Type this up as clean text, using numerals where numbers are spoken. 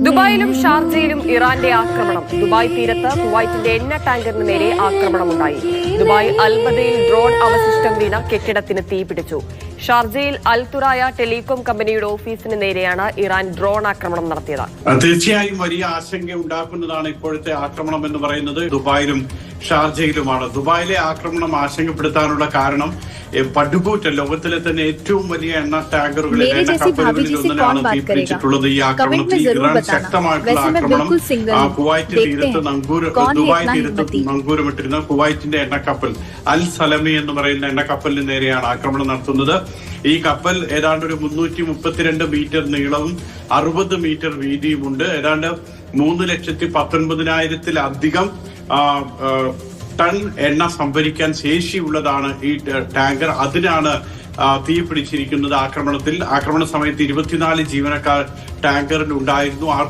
ദുബായിലും ഷാർജയിലും ഇറാന്റെ ആക്രമണം. ദുബായ് തീരത്ത് കുവൈറ്റിന്റെ എണ്ണ ടാങ്കറിന് നേരെ ആക്രമണമുണ്ടായി. ദുബായ് അൽബദയിൽ ഡ്രോൺ അവശിഷ്ടം വീണ കെട്ടിടത്തിന് തീപിടിച്ചു. ഷാർജയിൽ അൽതുറായ ടെലികോം കമ്പനിയുടെ ഓഫീസിന് നേരെയാണ് ഇറാൻ ഡ്രോൺ ആക്രമണം നടത്തിയത്. തീർച്ചയായും വലിയ ആശങ്ക ഉണ്ടാക്കുന്നതാണ് ഇപ്പോഴത്തെ ആക്രമണം എന്ന് പറയുന്നത്. ദുബായിലും ഷാർജയിലുമാണ്. ദുബായിലെ ആക്രമണം ആശങ്കപ്പെടുത്താനുള്ള കാരണം പടുകൂറ്റൻ ലോകത്തിലെ തന്നെ ഏറ്റവും വലിയ എണ്ണ ടാങ്കറുകളിൽ എണ്ണ കപ്പലുകളിൽ ഒന്നിനാണ് തീപിടിച്ചിട്ടുള്ളത്. ഈ ആക്രമണത്തിൽ ഇറാൻ ശക്തമായിട്ടുള്ള ആക്രമണം കുവൈറ്റ് തീരത്ത് ദുബായ് തീരത്ത് നങ്കൂരമിട്ടിരുന്ന കുവൈറ്റിന്റെ എണ്ണക്കപ്പൽ അൽ സലമി എന്ന് പറയുന്ന എണ്ണക്കപ്പലിന് നേരെയാണ് ആക്രമണം നടത്തുന്നത്. ഈ കപ്പൽ ഏതാണ്ട് ഒരു 332 മീറ്റർ നീളവും 60 മീറ്റർ വീതിയുമുണ്ട്. ഏതാണ്ട് 3,19,000-ത്തിലധികം ടൺ എണ്ണ സംഭരിക്കാൻ ശേഷിയുള്ളതാണ് ഈ ടാങ്കർ. അതിനാണ് തീ പിടിച്ചിരിക്കുന്നത്. ആക്രമണ സമയത്ത് 24 ജീവനക്കാർ ടാങ്കറിൽ ഉണ്ടായിരുന്നു.